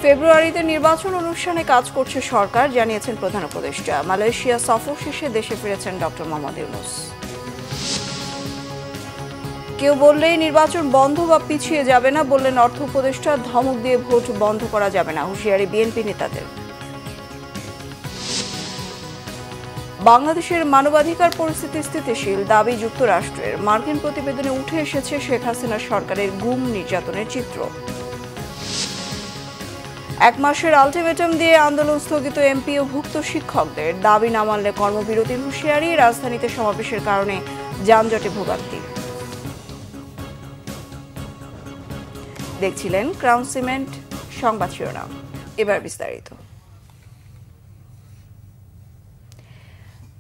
ফেব্রুয়ারিতে নির্বাচন অনুষ্ঠানে কাজ করছে সরকার, জানিয়েছেন প্রধান উপদেষ্টা। মালয়েশিয়া সফর শেষে দেশে ফিরেছেন ডক্টর মোহাম্মদ ইউনূস। কেউ বললেই নির্বাচন বন্ধ বা পিছিয়ে যাবে না, বললেন অর্থ উপদেষ্টা। ধমক দিয়ে ভোট বন্ধ করা যাবে না, হুঁশিয়ারি বিএনপি নেতাদের। বাংলাদেশের মানবাধিকার পরিস্থিতি স্থিতিশীল, দাবি যুক্তরাষ্ট্রের। মার্কিন প্রতিবেদনে উঠে এসেছে শেখ হাসিনা সরকারের গুম নির্যাতনের চিত্র। 1 মাসের আলটিমেটাম দিয়ে আন্দোলন স্থগিত এমপি ও ভুক্ত শিক্ষকদের। দাবি না মানলে কর্মবিরতির হুঁশিয়ারি। রাজধানীতে সমাবেশের কারণে যানজটে ভোগান্তি। দেখছিলেন ক্রাউন সিমেন্ট সংবাদ শিরোনাম, এবার বিস্তারিত।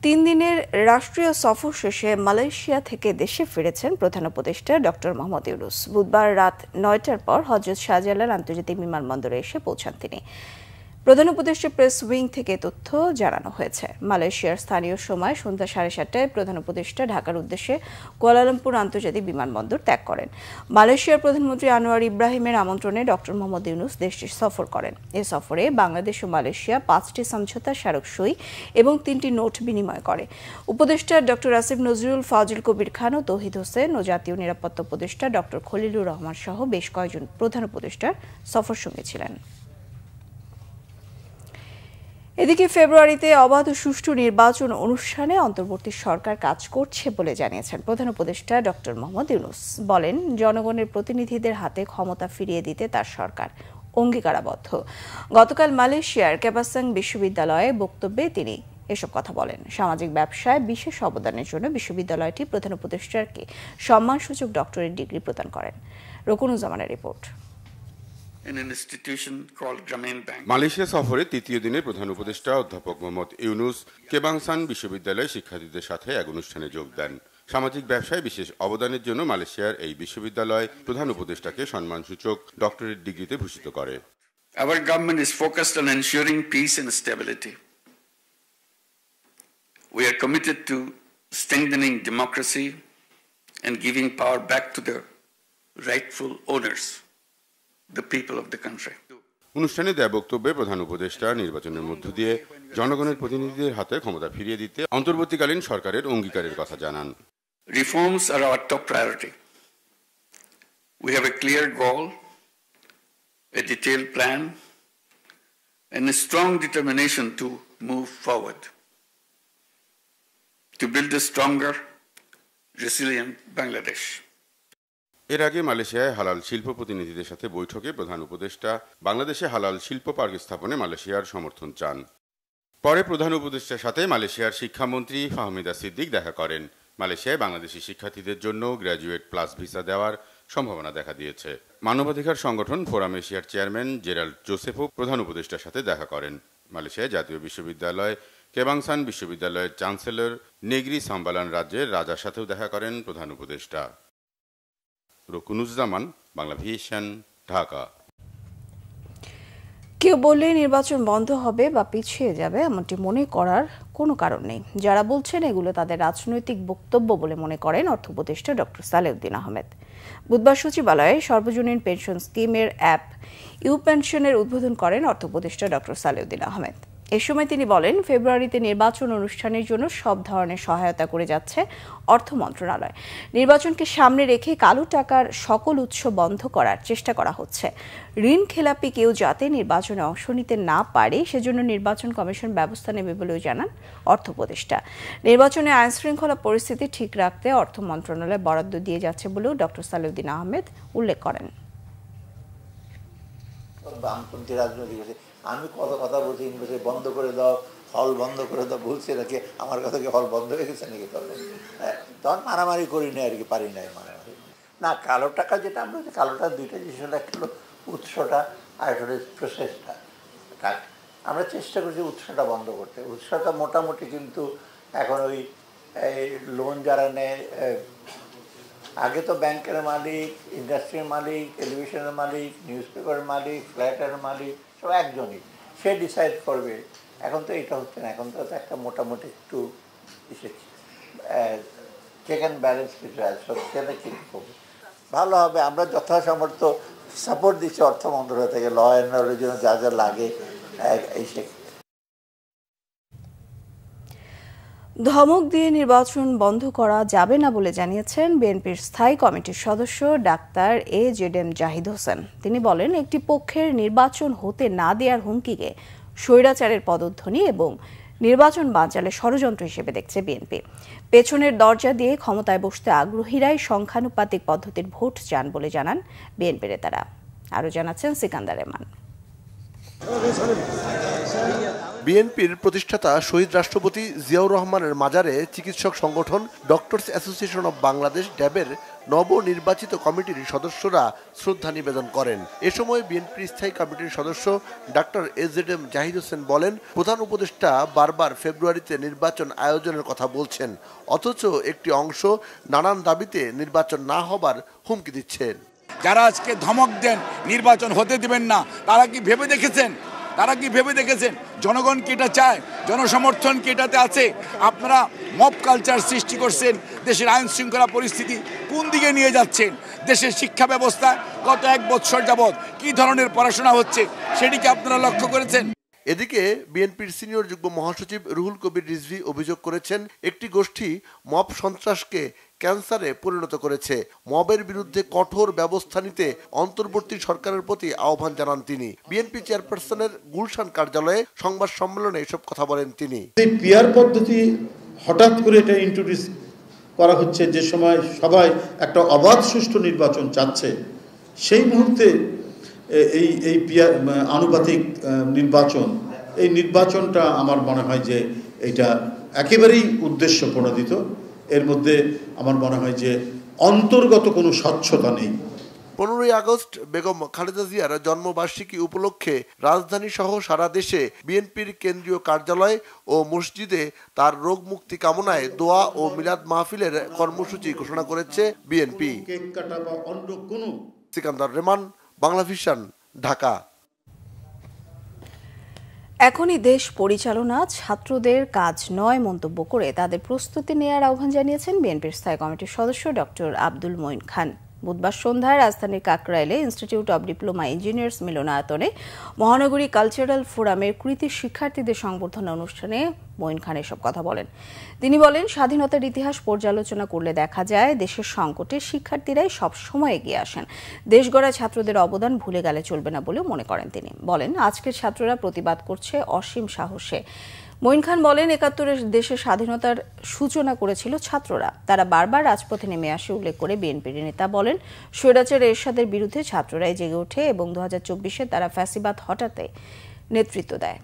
3 দিনের রাষ্ট্রীয় সফর শেষে মালয়েশিয়া থেকে দেশে ফিরেছেন প্রধান উপদেষ্টা ডক্টর মোহাম্মদ ইউনূস। বুধবার রাত 9টার পর হযরত শাহজালাল আন্তর্জাতিক বিমানবন্দরে এসে পৌঁছান তিনি। প্রধান উপদেষ্টা প্রেস উইং থেকে তথ্য জানানো হয়েছে। মালয়েশিয়ার স্থানীয় সময় সন্ধ্যা 7:30টায় প্রধান উপদেষ্টা ঢাকার উদ্দেশ্যে কুয়ালালামপুর আন্তর্জাতিক বিমানবন্দর ত্যাগ করেন। মালয়েশিয়ার প্রধানমন্ত্রী আনোয়ার ইব্রাহিমের আমন্ত্রণে ডক্টর মোহাম্মদ ইউনূস দেশটি সফর করেন। এ সফরে বাংলাদেশ ও মালয়েশিয়া 5টি সমঝোতা স্মারক সই এবং 3টি নোট বিনিময় করে। উপদেষ্টা ডক্টর আসিফ নজরুল, ফাজিল কবির খান ও তৌহিদ হোসেন ও জাতীয় নিরাপত্তা উপদেষ্টা ডক্টর খলিলুর রহমান সহ বেশ কয়েকজন প্রধান উপদেষ্টার সফর সঙ্গী ছিলেন। এদিকে ফেব্রুয়ারিতে অবাধ ও সুষ্ঠু নির্বাচন অনুষ্ঠানে অন্তর্বর্তী সরকার কাজ করছে বলে জানিয়েছেন প্রধান উপদেষ্টা ডক্টর মোহাম্মদ ইউনূস। বলেন, জনগণের প্রতিনিধিদের হাতে ক্ষমতা ফিরিয়ে দিতে তার সরকার অঙ্গীকারাবদ্ধ। গতকাল মালয়েশিয়ার কেপাসাং বিশ্ববিদ্যালয়ে বক্তব্যে তিনি এসব কথা বলেন। সামাজিক ব্যবসায় বিশেষ অবদানের জন্য বিশ্ববিদ্যালয়টি প্রধান উপদেষ্টাকে সম্মানসূচক ডক্টরেট ডিগ্রি প্রদান করেন। রকুনুজ্জামানের রিপোর্ট। মালয়েশিয়া সফরে তৃতীয় দিনে প্রধান উপদেষ্টা অধ্যাপক মোহাম্মদ ইউনূস কেবাংসান বিশ্ববিদ্যালয়ের শিক্ষার্থীদের সাথে এক অনুষ্ঠানে যোগ দেন। সামাজিক ব্যবসায় বিশেষ অবদানের জন্য মালয়েশিয়ার এই বিশ্ববিদ্যালয় প্রধান উপদেষ্টাকে সম্মানসূচক ডক্টরেট ডিগ্রিতে ভূষিত করে। Our government is focused on ensuring peace and stability. We are committed to strengthening democracy and giving power back to the rightful owners, the people of the country. অনুষ্ঠানে দেয়া বক্তব্যে প্রধান উপদেষ্টা নির্বাচনের মধ্য দিয়ে জনগণের প্রতিনিধিদের হাতে ক্ষমতা ফিরিয়ে দিতে অন্তর্বর্তীকালীন সরকারের অঙ্গীকারের কথা জানান। Reforms are our top priority. We have a clear goal, a detailed plan, and a strong determination to move forward, to build a stronger, resilient Bangladesh. এর আগে মালয়েশিয়ায় হালাল শিল্প প্রতিনিধিদের সাথে বৈঠকে প্রধান উপদেষ্টা বাংলাদেশে হালাল শিল্প পার্ক স্থাপনে মালয়েশিয়ার সমর্থন চান। পরে প্রধান উপদেষ্টার সাথে মালয়েশিয়ার শিক্ষামন্ত্রী ফাহমিদা সিদ্দিক দেখা করেন। মালয়েশিয়ায় বাংলাদেশি শিক্ষার্থীদের জন্য গ্র্যাজুয়েট প্লাস ভিসা দেওয়ার সম্ভাবনা দেখা দিয়েছে। মানবাধিকার সংগঠন ফোরাম এশিয়ার চেয়ারম্যান জেরাল্ড জোসেফও প্রধান উপদেষ্টার সাথে দেখা করেন। মালয়েশিয়ায় জাতীয় বিশ্ববিদ্যালয় কেবাংসান বিশ্ববিদ্যালয়ের চ্যান্সেলর নেগ্রি সাম্বালান রাজ্যের রাজার সাথেও দেখা করেন প্রধান উপদেষ্টা। রকুনুজ্জামান, বাংলা ভিশন, ঢাকা। কেউ বললে নির্বাচন বন্ধ হবে বা পিছিয়ে যাবে এমনটি মনে করার কোনো কারণ নেই। যারা বলছেন এগুলো তাদের রাজনৈতিক বক্তব্য বলে মনে করেন অর্থ উপদেষ্টা ডক্টর সালেউদ্দিন আহমেদ। বুধবার সচিবালয়ে সর্বজনীন পেনশন স্কিমের অ্যাপ ইউ পেনশনের উদ্বোধন করেন অর্থ উপদেষ্টা ডক্টর সালেউদ্দিন আহমেদ। এ সময় তিনি বলেন, ফেব্রুয়ারিতে নির্বাচন অনুষ্ঠানের জন্য সব ধরনের সহায়তা করে যাচ্ছে অর্থ মন্ত্রণালয়। নির্বাচনকে সামনে রেখে কালো টাকার সকল উৎস বন্ধ করার চেষ্টা করা হচ্ছে। ঋণ খেলাপি কেউ যাতে নির্বাচনে অংশ নিতে না পারে সেজন্য নির্বাচন কমিশন ব্যবস্থা নেবে বলেও জানান অর্থ উপদেষ্টা। নির্বাচনে আইন শৃঙ্খলা পরিস্থিতি ঠিক রাখতে অর্থ মন্ত্রণালয় বরাদ্দ দিয়ে যাচ্ছে বলেও ডক্টর সালেউদ্দিন আহমেদ উল্লেখ করেন। আমি কত কথা বলছি, বন্ধ করে দাও, হল বন্ধ করে দাও বলছে নাকি, আমার কথা কি হল বন্ধ হয়ে গেছে নাকি? তখন মারামারি করি না আর কি, পারি নাই মারামারি। না, কালো টাকা যেটা আমরা কালোটা দুইটা জিনিস হলো, একটা হলো উৎসটা আর একটা হলো প্রসেসটা। আমরা চেষ্টা করছি উৎসটা বন্ধ করতে। উৎসটা মোটামুটি কিন্তু এখন ওই লোন যারা নেয়, আগে তো ব্যাংকের মালিক, ইন্ডাস্ট্রির মালিক, টেলিভিশনের মালিক, নিউজ পেপারের মালিক, ফ্ল্যাটের মালিক, সব একজনই, সে ডিসাইড করবে। এখন তো এটা হচ্ছে না, এখন তো একটা মোটামুটি একটু চেক অ্যান্ড ব্যালেন্স কিছু আছে, সব সেটা ঠিক করবে, ভালো হবে। আমরা যথাসামর্থ্য সাপোর্ট দিচ্ছে অর্থ মন্ত্রণালয় থেকে, ল অ্যান্ড অর্ডারের জন্য যা যা লাগে এই সে। ধমক দিয়ে নির্বাচন বন্ধ করা যাবে না বলে জানিয়েছেন বিএনপির স্থায়ী কমিটির সদস্য ডাক্তার AZM জাহিদ হোসেন। তিনি বলেন, একটি পক্ষের নির্বাচন হতে না দেওয়ার হুমকিকে স্বৈরাচারের পদধ্বনি এবং নির্বাচন বানচালের ষড়যন্ত্র হিসেবে দেখছে বিএনপি। পেছনের দরজা দিয়ে ক্ষমতায় বসতে আগ্রহীরাই সংখ্যানুপাতিক পদ্ধতির ভোট চান বলে জানান বিএনপি নেতারা। আরও জানাচ্ছেন সিকান্দার রহমান। বিএনপির প্রতিষ্ঠাতা শহীদ রাষ্ট্রপতি জিয়াউর রহমানের মাজারে চিকিৎসক সংগঠন ডক্টরস অ্যাসোসিয়েশন অব বাংলাদেশ ড্যাবের নবনির্বাচিত কমিটির সদস্যরা শ্রদ্ধা নিবেদন করেন। এ সময় বিএনপির স্থায়ী কমিটির সদস্য ডাক্তার AZM জাহিদ হোসেন বলেন, প্রধান উপদেষ্টা বারবার ফেব্রুয়ারিতে নির্বাচন আয়োজনের কথা বলছেন, অথচ একটি অংশ নানান দাবিতে নির্বাচন না হবার হুমকি দিচ্ছেন। যারা আজকে ধমক দেন নির্বাচন হতে দিবেন না, তারা কি ভেবে দেখেছেন জনগণ কি এটা চায়? জনসমর্থন কি এটাতে আছে? আপনারা মব কালচার সৃষ্টি করছেন, দেশের আইন শৃঙ্খলা পরিস্থিতি কোন দিকে নিয়ে যাচ্ছেন, দেশের শিক্ষা ব্যবস্থা গত 1 বছর যাবৎ কি ধরনের পড়াশোনা হচ্ছে সেটিকে আপনারা লক্ষ্য করেছেন? এদিকে বিএনপির সিনিয়র যুগ্ম মহাসচিব রুহুল কবির রিজভী অভিযোগ করেছেন, একটি গোষ্ঠী মব সন্ত্রাসকে ক্যান্সারে পরিণত করেছে। মবের বিরুদ্ধে কঠোর ব্যবস্থা নিতে অন্তর্বর্তী সরকারের প্রতি আহ্বান জানান তিনি। বিএনপি চেয়ারপারসনের গুলশান কার্যালয়ে সংবাদ সম্মেলনে এসব কথা বলেন তিনি। পিআর পদ্ধতি হঠাৎ করে এটা ইন্ট্রোডিউস করা হচ্ছে, যে সময় সবাই একটা অবাধ সুষ্ঠু নির্বাচন চাচ্ছে, সেই মুহূর্তে এই পিআর আনুপাতিক নির্বাচন, এই নির্বাচনটা আমার মনে হয় যে এটা একেবারেই উদ্দেশ্য প্রণোদিত। এর মধ্যে আমার মনে হয় যে অন্তর্গত কোনো স্বচ্ছতা নেই। 15ই আগস্ট বেগম খালেদা জিয়ার জন্মবার্ষিকী উপলক্ষে রাজধানী সহ সারা দেশে বিএনপির কেন্দ্রীয় কার্যালয় ও মসজিদে তার রোগ মুক্তি কামনায় দোয়া ও মিলাদ মাহফিলের কর্মসূচি ঘোষণা করেছে বিএনপি। কেক কাটা বা অন্য কোনো। সিকান্দার রহমান, বাংলা ভিশন, ঢাকা। এখনই দেশ পরিচালনা ছাত্রদের কাজ নয় মন্তব্য করে তাদের প্রস্তুতি নেওয়ার আহ্বান জানিয়েছেন বিএনপির স্থায়ী কমিটির সদস্য ডক্টর আব্দুল মঈন খান। বুধবার সন্ধ্যায় রাজধানীর কাকরাইলে ইনস্টিটিউট অব ডিপ্লোমা ইঞ্জিনিয়ার্স মিলনায়তনে মহানগরী কালচারাল ফোরামের কৃতি শিক্ষার্থীদের সংবর্ধনা অনুষ্ঠানে মঈন খান এসব কথা বলেন। তিনি বলেন, স্বাধীনতার ইতিহাস পর্যালোচনা করলে দেখা যায় দেশের সংকটে শিক্ষার্থীরাই সব সময় এগিয়ে আসেন। দেশ গড়ায় ছাত্রদের অবদান ভুলে গেলে চলবে না বলেও মনে করেন তিনি। বলেন, আজকের ছাত্ররা প্রতিবাদ করছে অসীম সাহসে। মঈন খান বলেন, ৭১-এর দেশের স্বাধীনতার সূচনা করেছিল ছাত্ররা। তারা বারবার রাজপথে নেমে আসে উল্লেখ করে বিএনপির নেতা বলেন, স্বৈরাচার এরশাদের বিরুদ্ধে ছাত্ররাই জেগে ওঠে এবং 2024-এ তারা ফ্যাসিবাদ হটাতে নেতৃত্ব দেয়।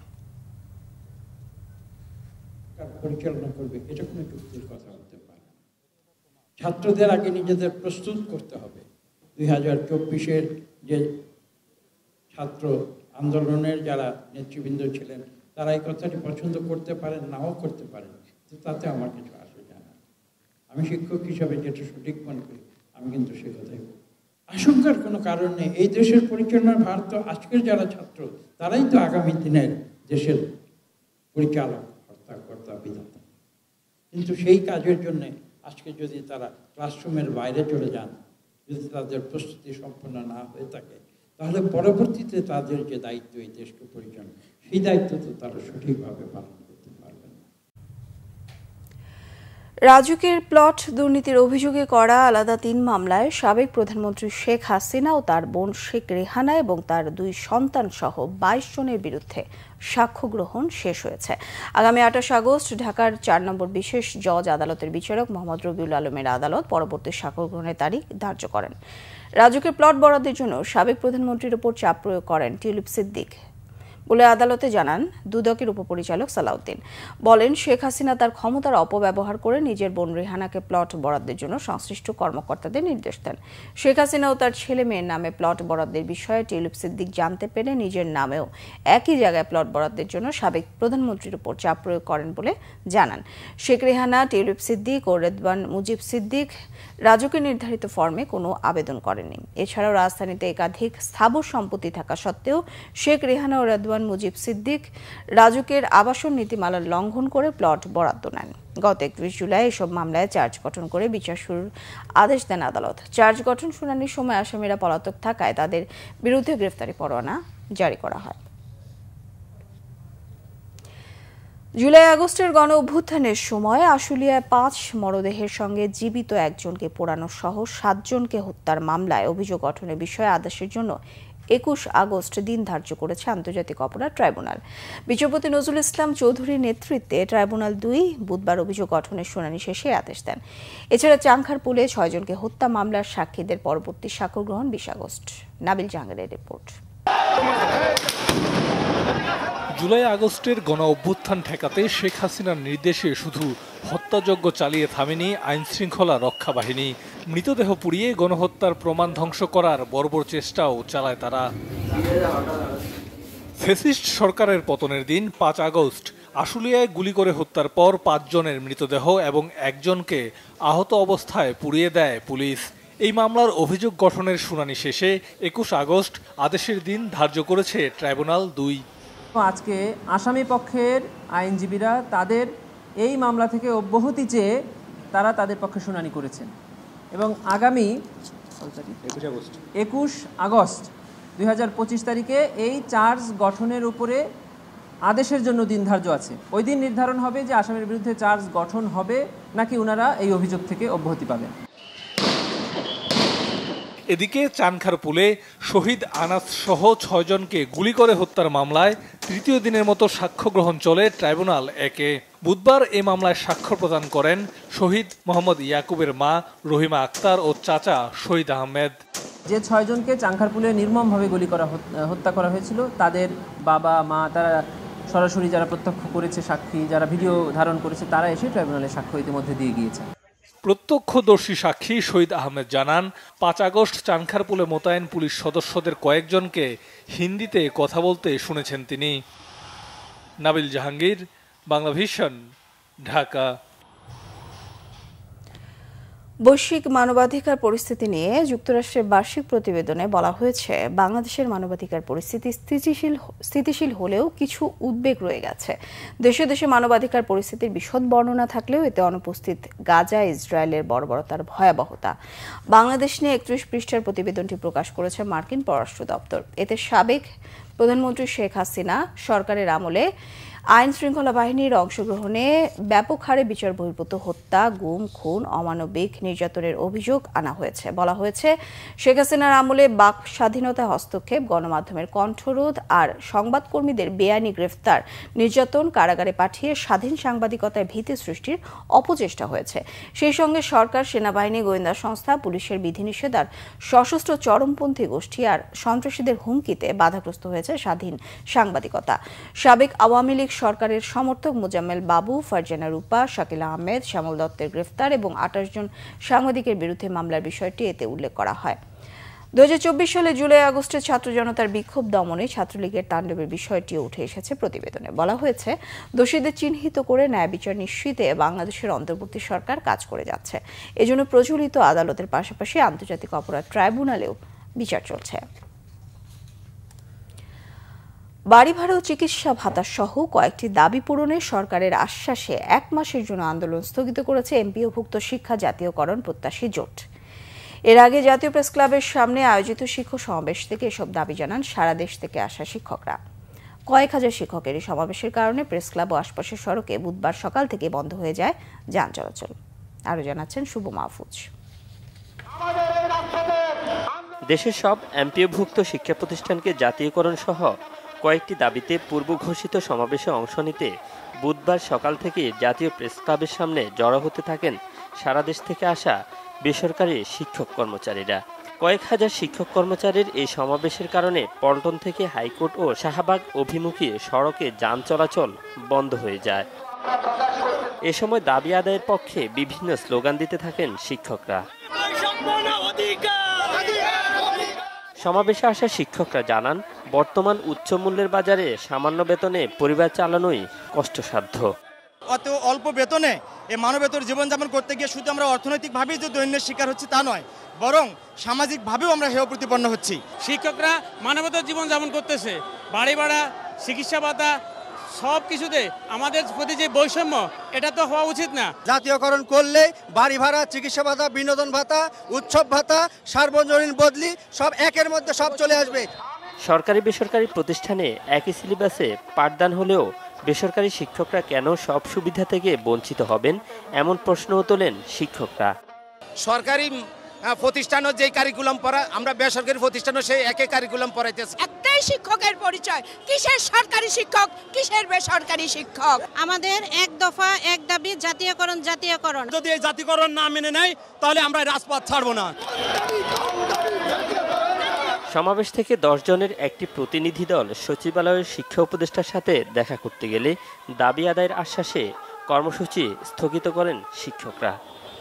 পরিচালনা করবে এটা কোনো যুক্তির কথা হতে পারে না। ছাত্রদের আগে নিজেদের প্রস্তুত করতে হবে। 2024-এর যে ছাত্র আন্দোলনের যারা নেতৃবৃন্দ ছিলেন তারা এই কথাটি পছন্দ করতে পারেন, নাও করতে পারেন, তাতে আমার কিছু আসে যায় না। আমি শিক্ষক হিসাবে যেটা সঠিক মনে করি আমি কিন্তু সে কথাই বলি। আশঙ্কার কোনো কারণ নেই। এই দেশের পরিচালনার ভার তো আজকের যারা ছাত্র তারাই তো আগামী দিনের দেশের পরিচালক, কর্তা, বিধাতা। কিন্তু সেই কাজের জন্য আজকে যদি তারা ক্লাসরুমের বাইরে চলে যান, যদি তাদের প্রস্তুতি সম্পন্ন না হয়ে থাকে, তাহলে পরবর্তীতে তাদের যে দায়িত্ব এই দেশকে পরিচালনা, সেই দায়িত্ব তো তারা সঠিকভাবে পালন করতে পারবেন না। রাজুকের প্লট দুর্নীতির অভিযোগে করা আলাদা 3 মামলায় সাবেক প্রধানমন্ত্রী শেখ হাসিনা ও তার বোন শেখ রেহানা এবং তার 2 সন্তান সহ 22 জনের বিরুদ্ধে সাক্ষ্য গ্রহণ শেষ হয়েছে। আগামী 28 আগস্ট ঢাকার 4 নম্বর বিশেষ জজ আদালতের বিচারক মোহাম্মদ রবিউল আলমের আদালত পরবর্তী সাক্ষ্য গ্রহণের তারিখ ধার্য করেন। রাজুকের প্লট বরাদ্দের জন্য সাবেক প্রধানমন্ত্রীর উপর চাপ প্রয়োগ করেন টিউলিপ সিদ্দিক বলে আদালতে জানান দুদকের উপপরিচালক সালাউদ্দিন। বলেন, শেখ হাসিনা তার ক্ষমতার অপব্যবহার করে নিজের বোন রেহানাকে প্লট বরাদ্দের জন্য সংশ্লিষ্ট কর্মকর্তাদের নির্দেশ দেন। শেখ হাসিনা ও তার ছেলে মেয়ের নামে প্লট বরাদ্দের বিষয়ে টিউলিপ সিদ্দিক জানতে পেরে নিজের নামেও একই জায়গায় প্লট বরাদ্দের জন্য সাবেক প্রধানমন্ত্রীর উপর চাপ প্রয়োগ করেন বলে জানান। শেখ রেহানা, টিউলিপ সিদ্দিক ও রেদওয়ান মুজিব সিদ্দিক রাজুকের নির্ধারিত ফর্মে কোনো আবেদন করেননি। এছাড়াও রাজধানীতে একাধিক স্থাবর সম্পত্তি থাকা সত্ত্বেও শেখ রেহানা ও রেদওয়ান দেওয়ান মুজিব সিদ্দিক রাজুকের আবাসন নীতিমালার লঙ্ঘন করে প্লট বরাদ্দ নেন। গত 31 জুলাই এসব মামলায় চার্জ গঠন করে বিচার শুরুর আদেশ দেন আদালত। চার্জ গঠন শুনানির সময় আসামিরা পলাতক থাকায় তাদের বিরুদ্ধে গ্রেফতারি পরোয়ানা জারি করা হয়। জুলাই আগস্টের গণ অভ্যুত্থানের সময় আশুলিয়ায় 5 মরদেহের সঙ্গে জীবিত একজনকে পোড়ানো সহ 7 জনকে হত্যার মামলায় অভিযোগ গঠনের বিষয়ে আদেশের জন্য 21 আগস্ট দিন ধার্য করেছে আন্তর্জাতিক অপরাধ ট্রাইব্যুনাল। বিচারপতি নজরুল ইসলাম চৌধুরীর নেতৃত্বে ট্রাইব্যুনাল 2 বুধবার অভিযোগ গঠনের শুনানি শেষে আদেশ দেন। এছাড়া চাংখারপুলে 6 জনকে হত্যা মামলার সাক্ষীদের পরবর্তী সাক্ষ্য গ্রহণ 20 আগস্ট। নাবিল জাহাঙ্গীরের রিপোর্ট। জুলাই আগস্টের গণ অভ্যুত্থান ঠেকাতে শেখ হাসিনার নির্দেশে শুধু হত্যাযজ্ঞ চালিয়ে থামেনি আইন শৃঙ্খলা রক্ষা বাহিনী, মৃতদেহ পুড়িয়ে গণহত্যার প্রমাণ ধ্বংস করার বর্বর চেষ্টাও চালায় তারা। ফ্যাসিস্ট সরকারের পতনের দিন 5 আগস্ট আশুলিয়ায় গুলি করে হত্যার পর 5 জনের মৃতদেহ এবং একজনকে আহত অবস্থায় পুড়িয়ে দেয় পুলিশ। এই মামলার অভিযোগ গঠনের শুনানি শেষে 21 আগস্ট আদেশের দিন ধার্য করেছে ট্রাইব্যুনাল 2। আজকে আসামি পক্ষের আইনজীবীরা তাদের এই মামলা থেকে অব্যাহতি চেয়ে তারা তাদের পক্ষে শুনানি করেছেন এবং আগামী 21 আগস্ট 2025 তারিখে এই চার্জ গঠনের উপরে আদেশের জন্য দিন ধার্য আছে। ওই দিন নির্ধারণ হবে যে আসামির বিরুদ্ধে চার্জ গঠন হবে নাকি ওনারা এই অভিযোগ থেকে অব্যাহতি পাবেন। এদিকে চানখারপুলে শহীদ আনাস সহ 6 জনকে গুলি করে হত্যার মামলায় তৃতীয় দিনের মতো সাক্ষ্য গ্রহণ চলে ট্রাইব্যুনাল 1-এ। বুধবার এই মামলায় সাক্ষ্য প্রদান করেন শহীদ মোহাম্মদ ইয়াকুবের মা রহিমা আক্তার ও চাচা শহীদ আহমেদ। যে 6 জনকে চাংখারপুলে নির্মমভাবে হত্যা করা হয়েছিল তাদের বাবা মা, তারা সরাসরি যারা প্রত্যক্ষ করেছে সাক্ষী, যারা ভিডিও ধারণ করেছে, তারা এসে ট্রাইব্যুনালে সাক্ষ্য ইতিমধ্যে দিয়ে গিয়েছে। প্রত্যক্ষদর্শী সাক্ষী শহীদ আহমেদ জানান 5 আগস্ট চানখারপুলে মোতায়েন পুলিশ সদস্যদের কয়েকজনকে হিন্দিতে কথা বলতে শুনেছেন তিনি। নাবিল জাহাঙ্গীর, বাংলা ভিশন, ঢাকা। বৈশ্বিক মানবাধিকার পরিস্থিতি নিয়ে যুক্তরাষ্ট্রের বার্ষিক প্রতিবেদনে বলা হয়েছে বাংলাদেশের মানবাধিকার পরিস্থিতি স্থিতিশীল হলেও কিছু উদ্বেগ রয়ে গেছে। দেশে দেশে মানবাধিকার পরিস্থিতির বিশদ বর্ণনা থাকলেও এতে অনুপস্থিত গাজা ইসরায়েলের বর্বরতার ভয়াবহতা। বাংলাদেশ নিয়ে 31 পৃষ্ঠার প্রতিবেদনটি প্রকাশ করেছে মার্কিন পররাষ্ট্র দপ্তর। এতে সাবেক প্রধানমন্ত্রী শেখ হাসিনা সরকারের আমলে আইন শৃঙ্খলা বাহিনীর অংশগ্রহণে ব্যাপক হারে বিচার বহির্ভূত হত্যা, গুম, খুন, অমানবিক নির্যাতনের অভিযোগ আনা হয়েছে। বলা হয়েছে শেখ হাসিনার আমলে বাক স্বাধীনতা হস্তক্ষেপ, গণমাধ্যমের কণ্ঠরোধ আর সংবাদকর্মীদের বেআইনি গ্রেফতার, নির্যাতন, কারাগারে পাঠিয়ে স্বাধীন সাংবাদিকতায় ভীতি সৃষ্টির অপচেষ্টা হয়েছে। সেই সঙ্গে সরকার, সেনাবাহিনী, গোয়েন্দা সংস্থা, পুলিশের বিধিনিষেধ আর সশস্ত্র চরমপন্থী গোষ্ঠী আর সন্ত্রাসীদের হুমকিতে বাধাগ্রস্ত হয়েছে স্বাধীন সাংবাদিকতা। সাবেক আওয়ামী লীগ সরকারের সমর্থক মোজাম্মেল বাবু, ফারজানা রূপা, শাকিল আহমেদ, শ্যামল দত্তের গ্রেফতার এবং 28 জন সাংবাদিকের বিরুদ্ধে মামলার বিষয়টি এতে উল্লেখ করা হয়। 2024 সালে জুলাই আগস্টে ছাত্র জনতার বিক্ষোভ দমনে ছাত্রলীগের তাণ্ডবের বিষয়টিও উঠে এসেছে প্রতিবেদনে। বলা হয়েছে দোষীদের চিহ্নিত করে ন্যায় বিচার নিশ্চিতে বাংলাদেশের অন্তর্বর্তী সরকার কাজ করে যাচ্ছে। এজন্য প্রচলিত আদালতের পাশাপাশি আন্তর্জাতিক অপরাধ ট্রাইব্যুনালেও বিচার চলছে। বাড়ি ভাড়া ও চিকিৎসা ভাতা সহ কয়েকটি দাবি পূরণে সরকারের আশ্বাসে 1 মাসের জন্য আন্দোলন স্থগিত করেছে এমপিওভুক্ত শিক্ষা জাতীয়করণ প্রত্যাশী জোট। এর আগে জাতীয় প্রেস ক্লাবের সামনে আয়োজিত শিক্ষক সমাবেশ থেকে এসব দাবি জানান সারা দেশ থেকে আসা শিক্ষকরা। কয়েক হাজার শিক্ষকের এই সমাবেশের কারণে প্রেস ক্লাব ও আশপাশের সড়কে বুধবার সকাল থেকে বন্ধ হয়ে যায় যান চলাচল। আরও জানাচ্ছেন শুভ মাহফুজ। দেশের সব এমপিওভুক্ত শিক্ষা প্রতিষ্ঠানকে জাতীয়করণ সহ কয়েকটি দাবিতে পূর্ব ঘোষিত সমাবেশে অংশ নিতে বুধবার সকাল থেকে জাতীয় প্রেস ক্লাবের সামনে জড়ো হতে থাকেন সারা দেশ থেকে আসা বেসরকারি শিক্ষক কর্মচারীরা। কয়েক হাজার শিক্ষক কর্মচারীর এই সমাবেশের কারণে পল্টন থেকে হাইকোর্ট ও শাহবাগ অভিমুখী সড়কে যান চলাচল বন্ধ হয়ে যায়। এ সময় দাবি আদায়ের পক্ষে বিভিন্ন স্লোগান দিতে থাকেন শিক্ষকরা। সমাবেশে আসা শিক্ষকরা জানান, বর্তমান উচ্চ মূল্যের বাজারে সামান্য বেতনে পরিবার চালানোই কষ্টসাধ্য। অত অল্প বেতনে এই মানবেতর জীবনযাপন করতে গিয়ে শুধু আমরা অর্থনৈতিকভাবেই যে দৈন্যের শিকার হচ্ছি তা নয়, বরং সামাজিকভাবেও আমরা হেয় প্রতিপন্ন হচ্ছি। শিক্ষকরা মানবেতর জীবনযাপন করতেছে, বাড়ি ভাড়া চিকিৎসা ভাতা সব কিছুতে আমাদের প্রতি যে বৈষম্য, এটা তো হওয়া উচিত না। জাতীয়করণ করলে বাড়ি ভাড়া, চিকিৎসা ভাতা, বিনোদন ভাতা, উৎসব ভাতা, সার্বজনীন বদলি সব একের মধ্যে সব চলে আসবে। সরকারি বেসরকারি প্রতিষ্ঠানে একই সিলেবাসে পাঠদান হলেও বেসরকারি শিক্ষকরা কেন সব সুবিধা থেকে বঞ্চিত হবেন, এমন প্রশ্নও তোলেন শিক্ষকরা। সরকারি প্রতিষ্ঠানও যে কারিকুলাম পড়া, আমরা বেসরকারি প্রতিষ্ঠানও সেই একই কারিকুলাম পড়াইতেছি। একটাই শিক্ষকের পরিচয়, কিসের সরকারি শিক্ষক, কিসের বেসরকারি শিক্ষক। আমাদের এক দফা এক দাবি, জাতীয়করণ। জাতীয়করণ যদি এই জাতীয়করণ না মেনে নেয় তাহলে আমরা রাজপথ ছাড়বো না। সমাবেশ থেকে 10 জনের একটি প্রতিনিধি দল সচিবালয়ের শিক্ষা উপদেষ্টার সাথে দেখা করতে গেলে দাবি আদায়ের আশ্বাসে কর্মসূচি স্থগিত করেন শিক্ষকরা।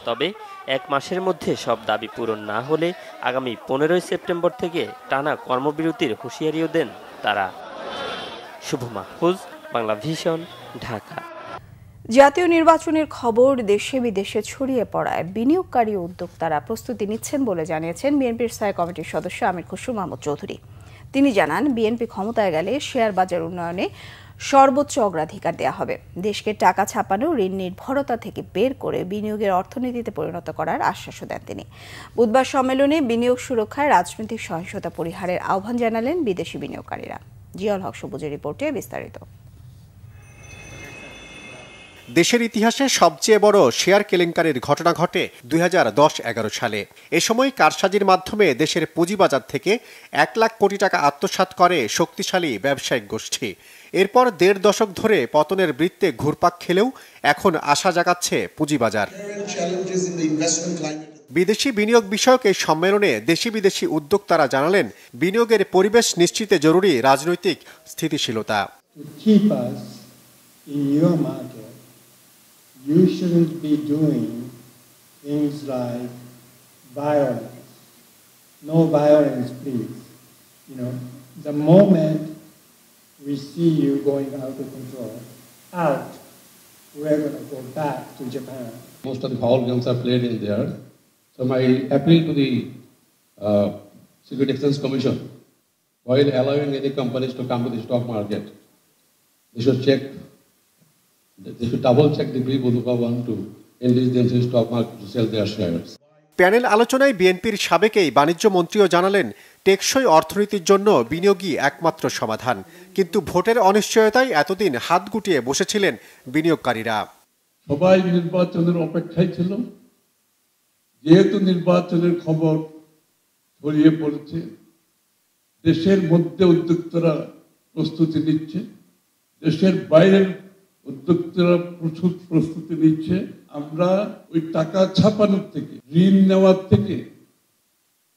তবে 1 মাসের মধ্যে সব দাবি পূরণ না হলে আগামী 15 সেপ্টেম্বর থেকে টানা কর্মবিরতির হুঁশিয়ারিও দেন তারা। শুভ মাহফুজ, বাংলা ভিশন, ঢাকা। জাতীয় নির্বাচনের খবর দেশে বিদেশে ছড়িয়ে পড়ায় বিনিয়োগকারী উদ্যোক্তারা প্রস্তুতি নিচ্ছেন বলে জানিয়েছেন বিএনপির স্থায়ী কমিটির সদস্য আমির খসরু মাহমুদ চৌধুরী। তিনি জানান, বিএনপি ক্ষমতায় গেলে শেয়ার বাজার উন্নয়নে সর্বোচ্চ অগ্রাধিকার দেওয়া হবে। দেশকে টাকা ছাপানো, ঋণ নির্ভরতা থেকে বের করে বিনিয়োগের অর্থনীতিতে পরিণত করার আশ্বাসও দেন তিনি। বুধবার সম্মেলনে বিনিয়োগ সুরক্ষায় রাজনৈতিক সহিংসতা পরিহারের আহ্বান জানালেন বিদেশি বিনিয়োগকারীরা। জিয়াউল হক সবুজের রিপোর্টে বিস্তারিত। দেশের ইতিহাসে সবচেয়ে বড় শেয়ার কেলেঙ্কারির ঘটনা ঘটে 2010-11 সালে। এ সময় কারসাজির মাধ্যমে দেশের পুঁজিবাজার থেকে 1 লাখ কোটি টাকা আত্মসাৎ করে শক্তিশালী ব্যবসায়িক গোষ্ঠী। এরপর 1.5 দশক ধরে পতনের বৃত্তে ঘুরপাক খেলেও এখন আশা জাগাচ্ছে পুঁজিবাজার। বিদেশি বিনিয়োগ বিষয়ক এই সম্মেলনে দেশি বিদেশি উদ্যোক্তারা জানালেন, বিনিয়োগের পরিবেশ নিশ্চিতে জরুরি রাজনৈতিক স্থিতিশীলতা। You shouldn't be doing things like violence. No violence, please. You know, the moment we see you going out of control, we're going to go back to Japan. Most of the foul games are played in there. So my appeal to the Security Exchange Commission, while allowing any companies to come to the stock market, they should double check the people who want to engage themselves in the stock market to sell their shares. Panel আলোচনায় বিএনপির সাবেক এই বাণিজ্য মন্ত্রীও জানালেন, টেকসই অর্থনীতির জন্য বিনিয়োগই একমাত্র সমাধান। কিন্তু ভোটের অনিশ্চয়তায় এতদিন হাত গুটিয়ে বসেছিলেন বিনিয়োগকারীরা। সবাই নির্বাচনের অপেক্ষায় ছিল। যেহেতু নির্বাচনের খবর ছড়িয়ে পড়েছে, দেশের মধ্যে উদ্যোক্তারা প্রস্তুতি নিচ্ছে, দেশের বাইরের উদ্যোক্তারা প্রচুর প্রস্তুতি নিচ্ছে। আমরা ওই টাকা ছাপানোর থেকে, ঋণ নেওয়ার থেকে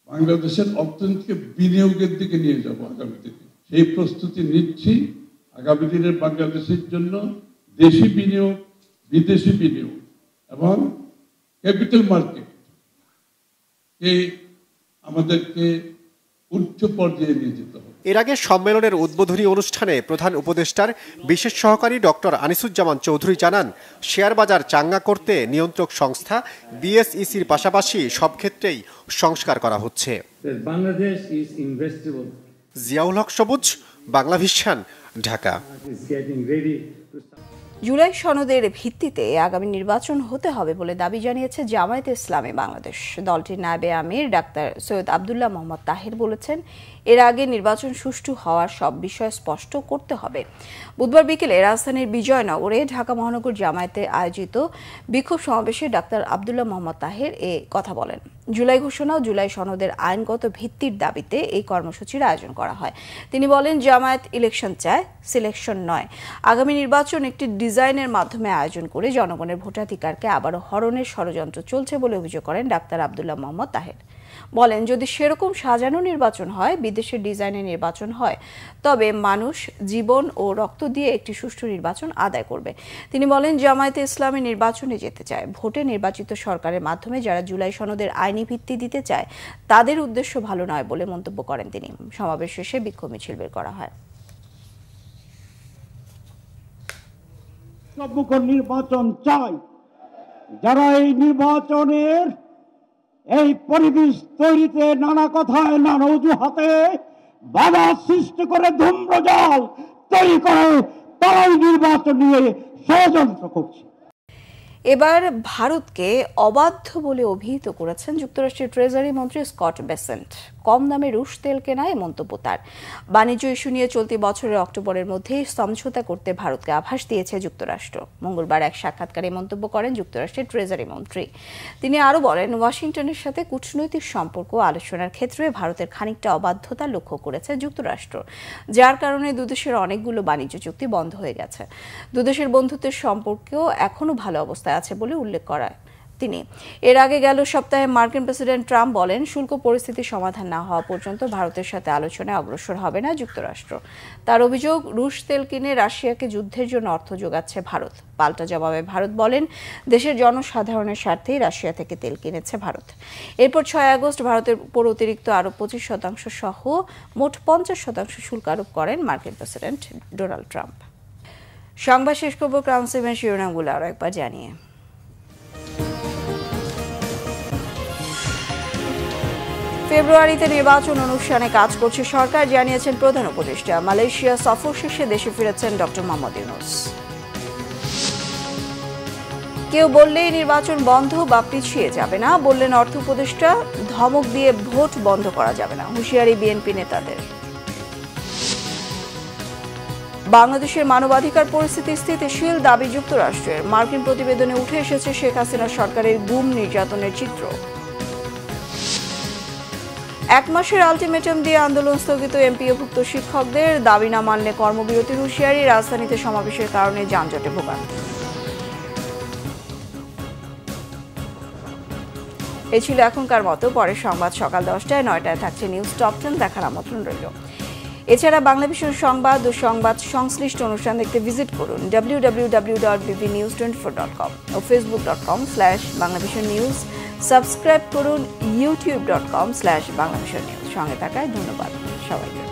বাংলাদেশের অর্থনীতিকে বিনিয়োগের দিকে নিয়ে যাব আগামী দিনে। সেই প্রস্তুতি নিচ্ছি। আগামী দিনের বাংলাদেশের জন্য দেশি বিনিয়োগ, বিদেশি বিনিয়োগ এবং ক্যাপিটাল মার্কেট আমাদেরকে উচ্চ পর্যায়ে নিয়ে যেতে হবে। এর আগে সম্মেলনের উদ্বোধনী অনুষ্ঠানে প্রধান উপদেষ্টার বিশেষ সহকারী ডক্টর আনিসুজ্জামান চৌধুরী জানান, শেয়ার বাজার চাঙ্গা করতে নিয়ন্ত্রক সংস্থা বিএসইসির পাশাপাশি সব ক্ষেত্রেই সংস্কার করা হচ্ছে। জিয়াউল হক সবুজ, বাংলা ভিশন, ঢাকা। জুলাই সনদের ভিত্তিতে আগামী নির্বাচন হতে হবে বলে দাবি জানিয়েছে জামায়াতে ইসলামী বাংলাদেশ। দলটির নায়েবে আমির ডাক্তার সৈয়দ আব্দুল্লাহ মোহাম্মদ তাহের বলেছেন, এর আগে নির্বাচন সুষ্ঠু হওয়ার সব বিষয় স্পষ্ট করতে হবে। বুধবার বিকেলে রাজধানীর বিজয়নগরে ঢাকা মহানগর জামায়াতে আয়োজিত বিক্ষোভ সমাবেশে ডাক্তার আব্দুল্লাহ মোহাম্মদ তাহের এ কথা বলেন। জুলাই ঘোষণা ও জুলাই সনদের আইনগত ভিত্তির দাবিতে এই কর্মসূচির আয়োজন করা হয়। তিনি বলেন, জামায়াত ইলেকশন চায়, সিলেকশন নয়। আগামী নির্বাচন একটি ডিজাইনের মাধ্যমে আয়োজন করে জনগণের ভোটাধিকারকে আবারও হরণের ষড়যন্ত্র চলছে বলে অভিযোগ করেন ডাক্তার আব্দুল্লাহ মোহাম্মদ তাহের। বলেন, যদি সেরকম সাজানো নির্বাচন হয়, বিদেশের ডিজাইনে নির্বাচন হয়, তবে মানুষ জীবন ও রক্ত দিয়ে একটি সুষ্ঠু নির্বাচন আদায় করবে। তিনি বলেন, জামায়াতে ইসলামী নির্বাচনে যেতে চায়। ভোটে নির্বাচিত সরকারের মাধ্যমে যারা জুলাই সনদের আইনি ভিত্তি দিতে চায়, তাদের উদ্দেশ্য ভালো নয় বলে মন্তব্য করেন তিনি। সমাবেশ শেষে বিক্ষোভ মিছিল বের করা হয়। নির্বাচন চাই, যারা এই নির্বাচনের এই পরিবেশ তৈরিতে নানা কথায় নানা অজুহাতে বাধা সৃষ্টি করে ধূম্রজাল তৈরি করে তারাই নির্বাচন নিয়ে ষড়যন্ত্র করছে। এবার ভারতকে অবাধ্য বলে অভিহিত করেছেন যুক্তরাষ্ট্রের ট্রেজারি মন্ত্রী স্কট বেসেন্ট। কম দামে রুশ তেল কেনায় মন্তব্য তার। বাণিজ্য ইস্যু নিয়ে চলতি বছরের অক্টোবরের মধ্যেই সমঝোতা করতে ভারতকে আভাস দিয়েছে যুক্তরাষ্ট্র। মঙ্গলবার এক সাক্ষাৎকারে মন্তব্য করেন যুক্তরাষ্ট্রের ট্রেজারি মন্ত্রী। তিনি আরও বলেন, ওয়াশিংটনের সাথে কূটনৈতিক সম্পর্ক আলোচনার ক্ষেত্রে ভারতের খানিকটা অবাধ্যতা লক্ষ্য করেছে যুক্তরাষ্ট্র, যার কারণে দুদেশের অনেকগুলো বাণিজ্য চুক্তি বন্ধ হয়ে গেছে। দুদেশের বন্ধুত্বের সম্পর্কেও এখনও ভালো অবস্থায় আছে বলে উল্লেখ করায় তিনি। এর আগে গেল সপ্তাহে মার্কিন প্রেসিডেন্ট ট্রাম্প বলেন, শুল্ক পরিস্থিতি সমাধান না হওয়া পর্যন্ত ভারতের সাথে আলোচনায় অগ্রসর হবে না যুক্তরাষ্ট্র। তার অভিযোগ, রুশ তেল কিনে রাশিয়াকে যুদ্ধের জন্য অর্থ যোগাচ্ছে ভারত। পাল্টা জবাবে ভারত বলেন, দেশের জনসাধারণের স্বার্থেই রাশিয়া থেকে তেল কিনেছে ভারত। এরপর 6 আগস্ট ভারতের উপর অতিরিক্ত আরো 25% সহ মোট 50% শুল্ক আরোপ করেন মার্কিন প্রেসিডেন্ট ডোনাল্ড ট্রাম্প। সংবাদ শেষ করব ক্রাউন সেভেন শিরোনামগুলো আরো একবার জানিয়ে। ফেব্রুয়ারিতে নির্বাচন অনুষ্ঠানে কাজ করছে সরকার, জানিয়েছেন প্রধান উপদেষ্টা। মালয়েশিয়া সফর শেষে দেশে ফিরেছেন ডক্টর মোহাম্মদ ইউনূস। কেউ বললেই নির্বাচন বন্ধ বা পিছিয়ে যাবে না, বললেন অর্থ উপদেষ্টা। ধমক দিয়ে ভোট বন্ধ করা যাবে না, হুঁশিয়ারি বিএনপি নেতাদের। বাংলাদেশের মানবাধিকার পরিস্থিতি স্থিতিশীল, দাবি যুক্তরাষ্ট্রের। মার্কিন প্রতিবেদনে উঠে এসেছে শেখ হাসিনা সরকারের গুম নির্যাতনের চিত্র। 1 মাসের আলটিমেটাম দিয়ে আন্দোলন স্থগিত এমপিওভুক্ত শিক্ষকদের। দাবি না মানলে কর্মবিরতির হুঁশিয়ারি। রাজধানীতে সমাবেশের কারণে যানজটে ভোগান্তি। এই ছিল এখনকার মতো। পরের সংবাদ সকাল 10টায়, 9টায় থাকছে নিউজ টপ 10, দেখার আমন্ত্রণ রইল। এছাড়া বাংলাভিশন সংবাদ ও সংবাদ সংশ্লিষ্ট অনুষ্ঠান দেখতে ভিজিট করুন www.bbnews24.com ও facebook.com/banglavisionnews। সাবস্ক্রাইব করুন youtube.com/banglavisionnews। সঙ্গে থাকায় ধন্যবাদ সবাইকে।